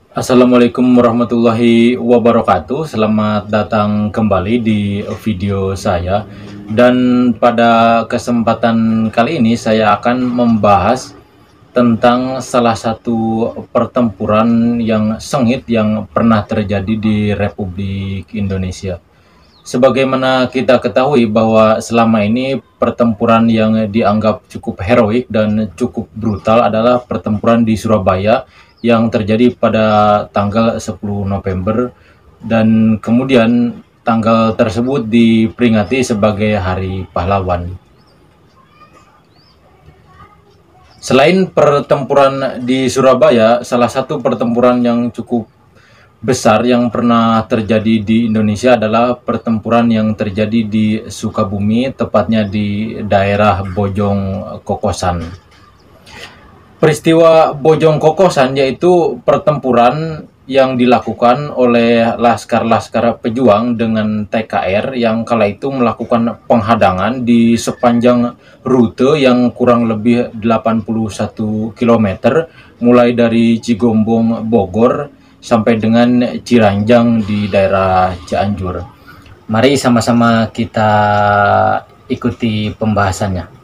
Assalamualaikum warahmatullahi wabarakatuh. Selamat datang kembali di video saya. Dan pada kesempatan kali ini saya akan membahas tentang salah satu pertempuran yang sengit yang pernah terjadi di Republik Indonesia. Sebagaimana kita ketahui bahwa selama ini pertempuran yang dianggap cukup heroik dan cukup brutal adalah pertempuran di Surabaya yang terjadi pada tanggal 10 November dan kemudian tanggal tersebut diperingati sebagai Hari Pahlawan. Selain pertempuran di Surabaya, salah satu pertempuran yang cukup besar yang pernah terjadi di Indonesia adalah pertempuran yang terjadi di Sukabumi, tepatnya di daerah Bojong Kokosan. Peristiwa Bojong Kokosan yaitu pertempuran yang dilakukan oleh laskar-laskar pejuang dengan TKR yang kala itu melakukan penghadangan di sepanjang rute yang kurang lebih 81 km mulai dari Cigombong, Bogor sampai dengan Ciranjang di daerah Cianjur. Mari sama-sama kita ikuti pembahasannya.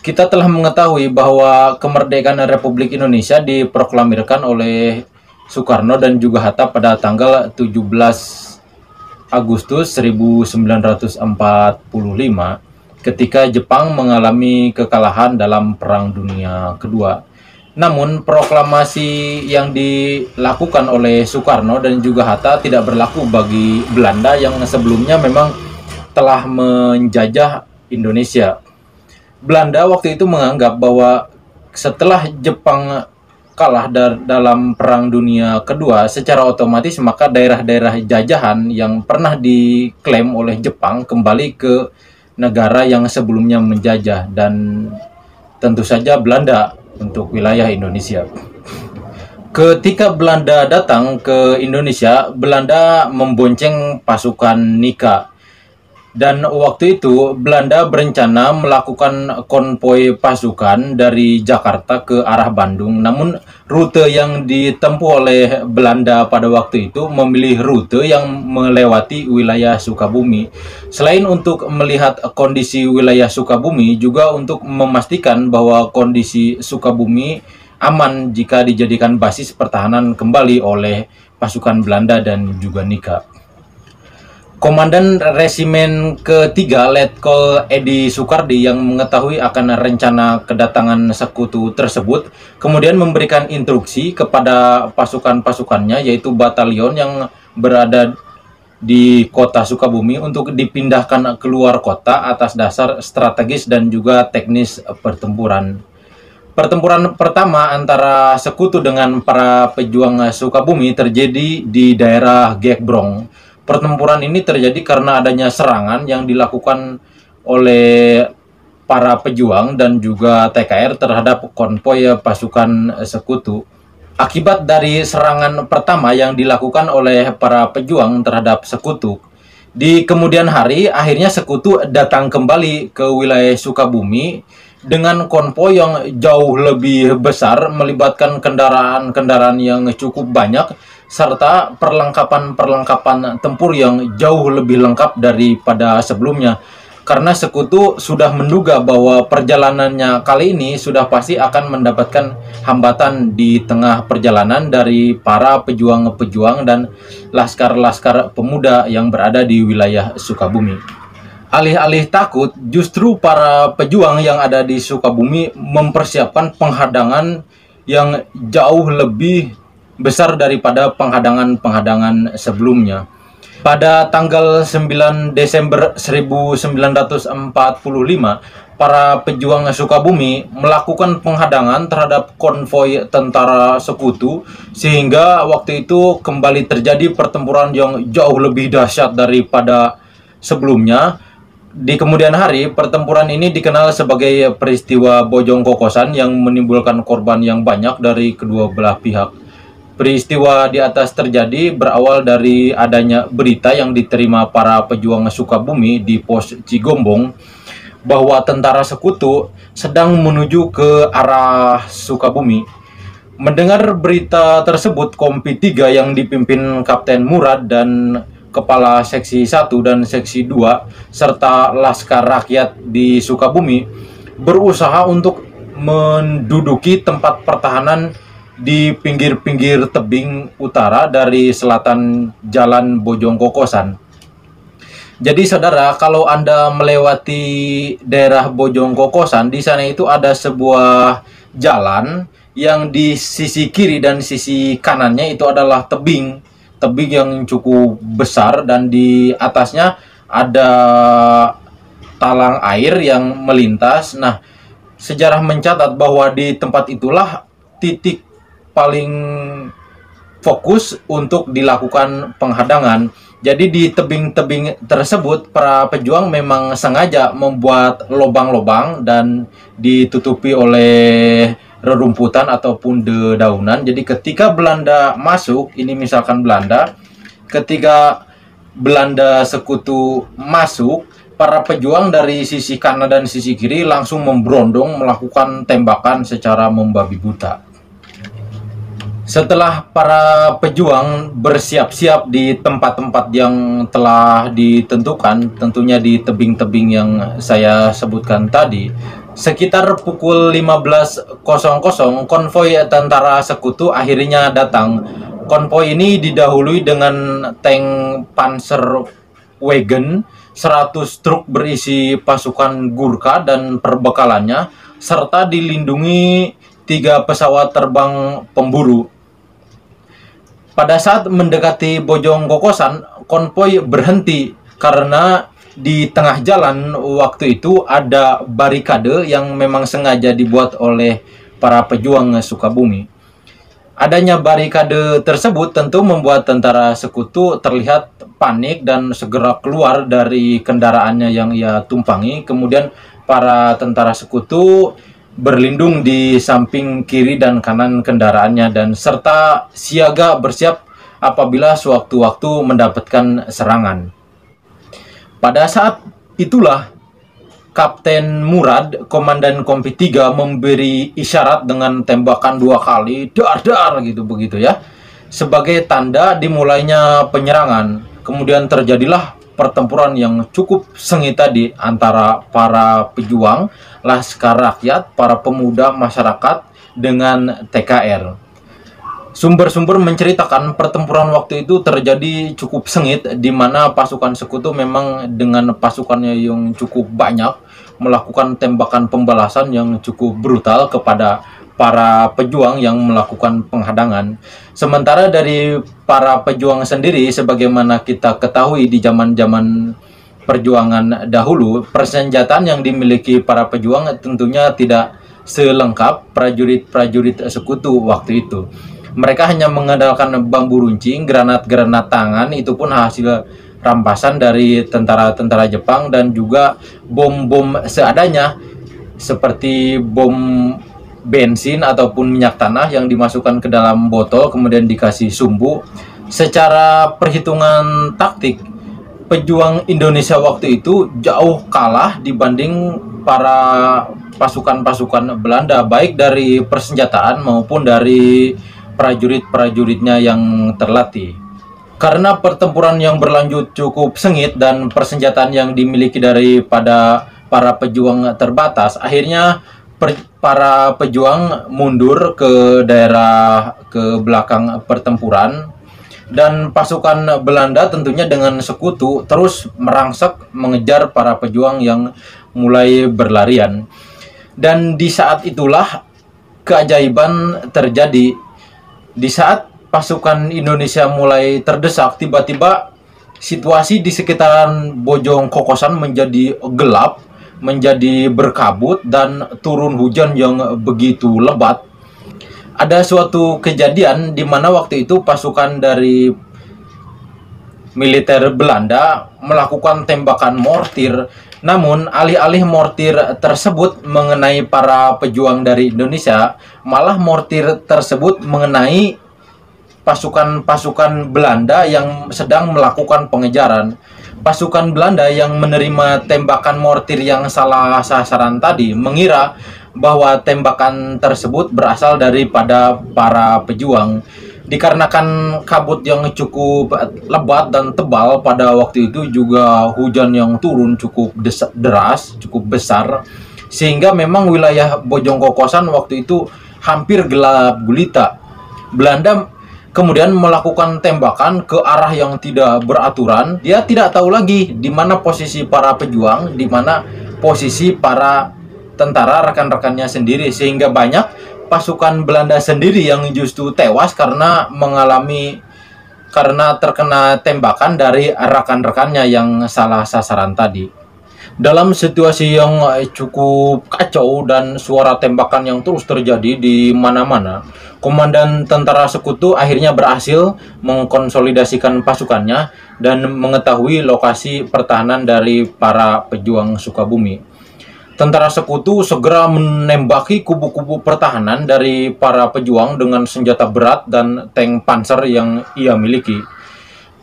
Kita telah mengetahui bahwa kemerdekaan Republik Indonesia diproklamirkan oleh Soekarno dan juga Hatta pada tanggal 17 Agustus 1945 ketika Jepang mengalami kekalahan dalam Perang Dunia Kedua. Namun proklamasi yang dilakukan oleh Soekarno dan juga Hatta tidak berlaku bagi Belanda yang sebelumnya memang telah menjajah Indonesia. Belanda waktu itu menganggap bahwa setelah Jepang kalah dalam Perang Dunia Kedua, secara otomatis maka daerah-daerah jajahan yang pernah diklaim oleh Jepang kembali ke negara yang sebelumnya menjajah, dan tentu saja Belanda untuk wilayah Indonesia. Ketika Belanda datang ke Indonesia, Belanda membonceng pasukan Nika. Dan waktu itu Belanda berencana melakukan konvoi pasukan dari Jakarta ke arah Bandung. Namun rute yang ditempuh oleh Belanda pada waktu itu memilih rute yang melewati wilayah Sukabumi. Selain untuk melihat kondisi wilayah Sukabumi, juga untuk memastikan bahwa kondisi Sukabumi aman jika dijadikan basis pertahanan kembali oleh pasukan Belanda dan juga Nika. Komandan Resimen ketiga Letkol Edi Sukardi yang mengetahui akan rencana kedatangan sekutu tersebut kemudian memberikan instruksi kepada pasukan-pasukannya, yaitu batalion yang berada di kota Sukabumi, untuk dipindahkan keluar kota atas dasar strategis dan juga teknis pertempuran. Pertempuran pertama antara sekutu dengan para pejuang Sukabumi terjadi di daerah Gekbrong. Pertempuran ini terjadi karena adanya serangan yang dilakukan oleh para pejuang dan juga TKR terhadap konvoi pasukan sekutu. Akibat dari serangan pertama yang dilakukan oleh para pejuang terhadap sekutu, di kemudian hari akhirnya sekutu datang kembali ke wilayah Sukabumi dengan konvoi yang jauh lebih besar, melibatkan kendaraan-kendaraan yang cukup banyak serta perlengkapan-perlengkapan tempur yang jauh lebih lengkap daripada sebelumnya. Karena sekutu sudah menduga bahwa perjalanannya kali ini sudah pasti akan mendapatkan hambatan di tengah perjalanan dari para pejuang-pejuang dan laskar-laskar pemuda yang berada di wilayah Sukabumi. Alih-alih takut, justru para pejuang yang ada di Sukabumi mempersiapkan penghadangan yang jauh lebih besar daripada penghadangan-penghadangan sebelumnya. Pada tanggal 9 Desember 1945, para pejuang Sukabumi melakukan penghadangan terhadap konvoi tentara sekutu, sehingga waktu itu kembali terjadi pertempuran yang jauh lebih dahsyat daripada sebelumnya. Di kemudian hari, pertempuran ini dikenal sebagai peristiwa Bojong Kokosan yang menimbulkan korban yang banyak dari kedua belah pihak. Peristiwa di atas terjadi berawal dari adanya berita yang diterima para pejuang Sukabumi di pos Cigombong bahwa tentara sekutu sedang menuju ke arah Sukabumi. Mendengar berita tersebut, Kompi 3 yang dipimpin Kapten Murad dan Kepala Seksi 1 dan Seksi 2 serta Laskar Rakyat di Sukabumi berusaha untuk menduduki tempat pertahanan di pinggir-pinggir tebing utara dari selatan Jalan Bojong Kokosan. Jadi saudara, kalau Anda melewati daerah Bojong Kokosan, di sana itu ada sebuah jalan yang di sisi kiri dan sisi kanannya itu adalah tebing yang cukup besar, dan di atasnya ada talang air yang melintas. Nah, sejarah mencatat bahwa di tempat itulah titik paling fokus untuk dilakukan penghadangan. Jadi di tebing-tebing tersebut para pejuang memang sengaja membuat lubang-lubang dan ditutupi oleh rerumputan ataupun dedaunan. Jadi ketika Belanda masuk, ini misalkan Belanda, ketika Belanda sekutu masuk, para pejuang dari sisi kanan dan sisi kiri langsung memberondong melakukan tembakan secara membabi buta. Setelah para pejuang bersiap-siap di tempat-tempat yang telah ditentukan, tentunya di tebing-tebing yang saya sebutkan tadi, sekitar pukul 15.00 konvoi tentara sekutu akhirnya datang. Konvoi ini didahului dengan tank Panzerwagen, 100 truk berisi pasukan Gurkha dan perbekalannya, serta dilindungi 3 pesawat terbang pemburu. Pada saat mendekati Bojong Kokosan, konvoi berhenti karena di tengah jalan waktu itu ada barikade yang memang sengaja dibuat oleh para pejuang Sukabumi. Adanya barikade tersebut tentu membuat tentara sekutu terlihat panik dan segera keluar dari kendaraannya yang ia tumpangi. Kemudian para tentara sekutu berlindung di samping kiri dan kanan kendaraannya dan serta siaga bersiap apabila sewaktu-waktu mendapatkan serangan. Pada saat itulah Kapten Murad, komandan Kompi 3, memberi isyarat dengan tembakan 2 kali, dar-dar gitu begitu ya, sebagai tanda dimulainya penyerangan. Kemudian terjadilah pertempuran yang cukup sengit tadi antara para pejuang, Laskar Rakyat, para pemuda masyarakat dengan TKR. Sumber-sumber menceritakan pertempuran waktu itu terjadi cukup sengit, di mana pasukan sekutu memang dengan pasukannya yang cukup banyak melakukan tembakan pembalasan yang cukup brutal kepada para pejuang yang melakukan penghadangan. Sementara dari para pejuang sendiri, sebagaimana kita ketahui di zaman-zaman perjuangan dahulu, persenjataan yang dimiliki para pejuang tentunya tidak selengkap prajurit-prajurit sekutu waktu itu. Mereka hanya mengandalkan bambu runcing, granat-granat tangan, itu pun hasil rampasan dari tentara-tentara Jepang, dan juga bom-bom seadanya seperti bom bensin ataupun minyak tanah yang dimasukkan ke dalam botol kemudian dikasih sumbu. Secara perhitungan taktik, pejuang Indonesia waktu itu jauh kalah dibanding para pasukan-pasukan Belanda, baik dari persenjataan maupun dari prajurit-prajuritnya yang terlatih. Karena pertempuran yang berlanjut cukup sengit dan persenjataan yang dimiliki daripada para pejuang terbatas, akhirnya para pejuang mundur ke daerah ke belakang pertempuran, dan pasukan Belanda tentunya dengan sekutu terus merangsek mengejar para pejuang yang mulai berlarian. Dan di saat itulah keajaiban terjadi. Di saat pasukan Indonesia mulai terdesak, tiba-tiba situasi di sekitaran Bojong Kokosan menjadi gelap, menjadi berkabut, dan turun hujan yang begitu lebat. Ada suatu kejadian di mana waktu itu pasukan dari militer Belanda melakukan tembakan mortir. Namun alih-alih mortir tersebut mengenai para pejuang dari Indonesia, malah mortir tersebut mengenai pasukan-pasukan Belanda yang sedang melakukan pengejaran. Pasukan Belanda yang menerima tembakan mortir yang salah sasaran tadi mengira bahwa tembakan tersebut berasal daripada para pejuang. Dikarenakan kabut yang cukup lebat dan tebal pada waktu itu, juga hujan yang turun cukup deras, cukup besar, sehingga memang wilayah Bojong Kokosan waktu itu hampir gelap gulita. Belanda kemudian melakukan tembakan ke arah yang tidak beraturan. Dia tidak tahu lagi di mana posisi para pejuang, di mana posisi para tentara rekan-rekannya sendiri, sehingga banyak pasukan Belanda sendiri yang justru tewas karena terkena tembakan dari rekan-rekannya yang salah sasaran tadi. Dalam situasi yang cukup kacau dan suara tembakan yang terus terjadi di mana-mana, komandan tentara sekutu akhirnya berhasil mengkonsolidasikan pasukannya dan mengetahui lokasi pertahanan dari para pejuang Sukabumi. Tentara sekutu segera menembaki kubu-kubu pertahanan dari para pejuang dengan senjata berat dan tank panzer yang ia miliki.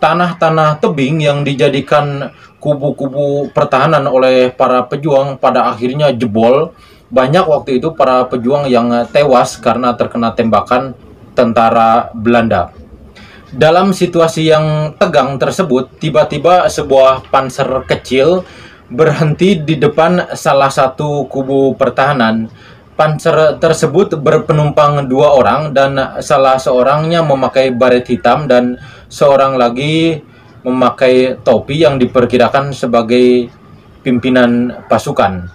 Tanah-tanah tebing yang dijadikan kubu-kubu pertahanan oleh para pejuang pada akhirnya jebol. Banyak waktu itu para pejuang yang tewas karena terkena tembakan tentara Belanda. Dalam situasi yang tegang tersebut, tiba-tiba sebuah panser kecil berhenti di depan salah satu kubu pertahanan. Panser tersebut berpenumpang 2 orang dan salah seorangnya memakai baret hitam dan seorang lagi memakai topi yang diperkirakan sebagai pimpinan pasukan.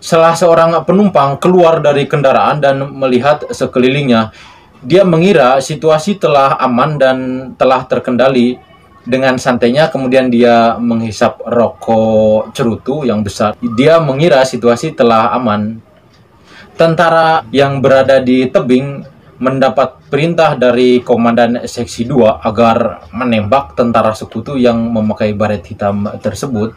Salah seorang penumpang keluar dari kendaraan dan melihat sekelilingnya. Dia mengira situasi telah aman dan telah terkendali. Dengan santainya kemudian dia menghisap rokok cerutu yang besar. Dia mengira situasi telah aman. Tentara yang berada di tebing mendapat perintah dari komandan seksi 2 agar menembak tentara sekutu yang memakai baret hitam tersebut.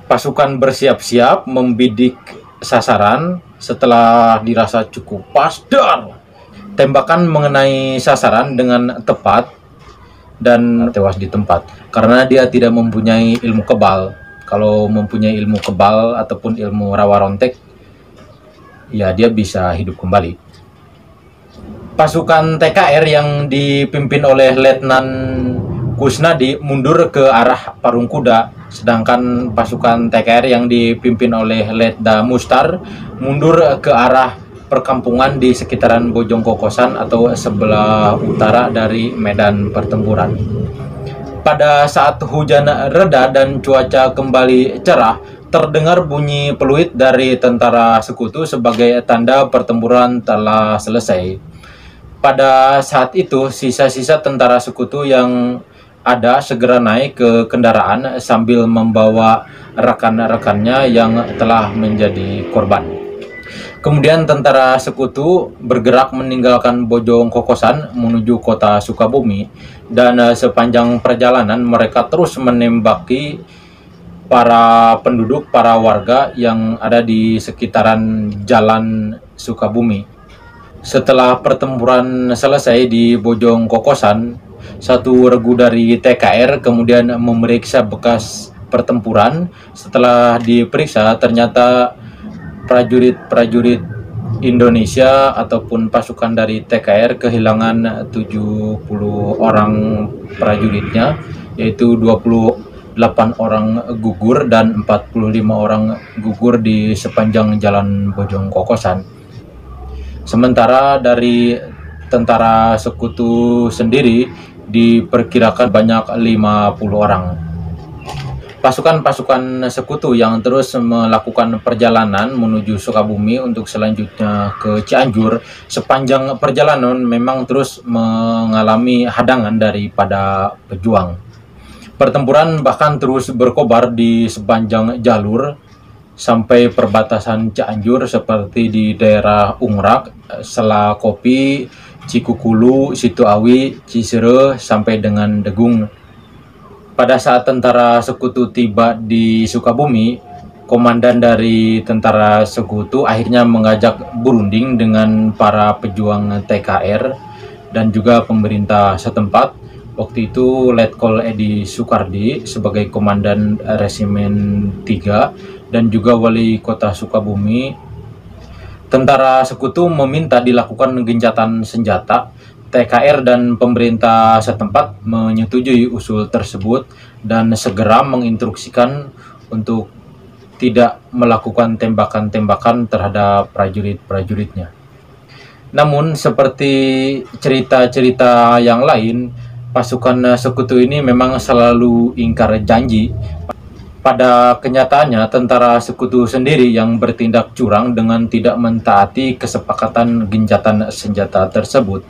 Pasukan bersiap-siap membidik sasaran. Setelah dirasa cukup pas, tembakan mengenai sasaran dengan tepat dan tewas di tempat karena dia tidak mempunyai ilmu kebal. Kalau mempunyai ilmu kebal ataupun ilmu rawa rontek, ya dia bisa hidup kembali. Pasukan TKR yang dipimpin oleh Letnan Kusnadi mundur ke arah Parung Kuda, sedangkan pasukan TKR yang dipimpin oleh Letda Mustar mundur ke arah perkampungan di sekitaran Bojong Kokosan atau sebelah utara dari medan pertempuran. Pada saat hujan reda dan cuaca kembali cerah, terdengar bunyi peluit dari tentara sekutu sebagai tanda pertempuran telah selesai. Pada saat itu, sisa-sisa tentara sekutu yang ada segera naik ke kendaraan sambil membawa rekan-rekannya yang telah menjadi korban. Kemudian tentara sekutu bergerak meninggalkan Bojong Kokosan menuju kota Sukabumi, dan sepanjang perjalanan mereka terus menembaki para penduduk, para warga yang ada di sekitaran jalan Sukabumi. Setelah pertempuran selesai di Bojong Kokosan, satu regu dari TKR kemudian memeriksa bekas pertempuran. Setelah diperiksa, ternyata prajurit-prajurit Indonesia ataupun pasukan dari TKR kehilangan 70 orang prajuritnya, yaitu 28 orang gugur dan 45 orang gugur di sepanjang jalan Bojong Kokosan. Sementara dari tentara sekutu sendiri diperkirakan banyak 50 orang. Pasukan-pasukan sekutu yang terus melakukan perjalanan menuju Sukabumi untuk selanjutnya ke Cianjur, sepanjang perjalanan memang terus mengalami hadangan daripada pejuang. Pertempuran bahkan terus berkobar di sepanjang jalur sampai perbatasan Cianjur seperti di daerah Ungrak, Selakopi, Cikukulu, Situawi, Cisere sampai dengan Degung. Pada saat tentara sekutu tiba di Sukabumi, komandan dari tentara sekutu akhirnya mengajak berunding dengan para pejuang TKR dan juga pemerintah setempat Waktu itu Letkol Edi Sukardi sebagai Komandan Resimen 3 dan juga Wali Kota Sukabumi, tentara sekutu meminta dilakukan gencatan senjata. TKR dan pemerintah setempat menyetujui usul tersebut dan segera menginstruksikan untuk tidak melakukan tembakan-tembakan terhadap prajurit-prajuritnya. Namun seperti cerita-cerita yang lain, pasukan sekutu ini memang selalu ingkar janji. Pada kenyataannya, tentara sekutu sendiri yang bertindak curang dengan tidak mentaati kesepakatan gencatan senjata tersebut.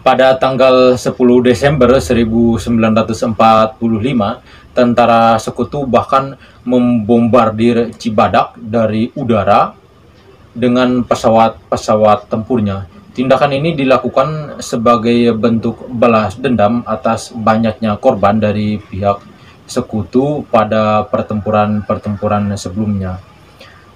Pada tanggal 10 Desember 1945, tentara sekutu bahkan membombardir Cibadak dari udara dengan pesawat-pesawat tempurnya. Tindakan ini dilakukan sebagai bentuk balas dendam atas banyaknya korban dari pihak sekutu pada pertempuran-pertempuran sebelumnya.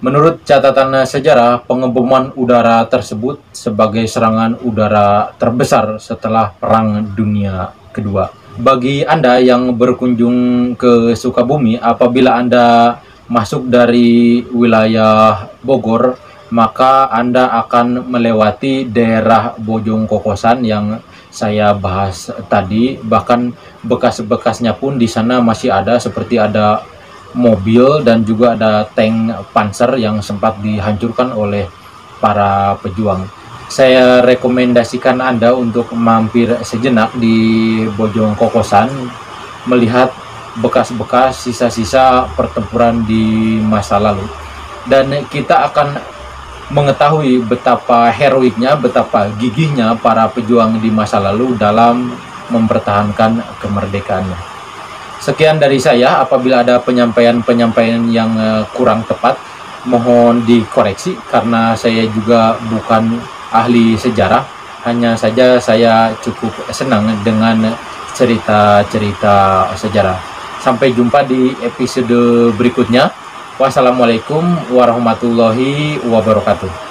Menurut catatan sejarah, pengeboman udara tersebut sebagai serangan udara terbesar setelah Perang Dunia Kedua. Bagi Anda yang berkunjung ke Sukabumi, apabila Anda masuk dari wilayah Bogor, maka Anda akan melewati daerah Bojong Kokosan yang saya bahas tadi. Bahkan bekas-bekasnya pun di sana masih ada, seperti ada mobil dan juga ada tank panzer yang sempat dihancurkan oleh para pejuang. Saya rekomendasikan Anda untuk mampir sejenak di Bojong Kokosan, melihat bekas-bekas sisa-sisa pertempuran di masa lalu. Dan kita akan mengetahui betapa heroiknya, betapa gigihnya para pejuang di masa lalu dalam mempertahankan kemerdekaannya. Sekian dari saya. Apabila ada penyampaian-penyampaian yang kurang tepat, mohon dikoreksi karena saya juga bukan ahli sejarah. Hanya saja saya cukup senang dengan cerita-cerita sejarah. Sampai jumpa di episode berikutnya. Wassalamualaikum warahmatullahi wabarakatuh.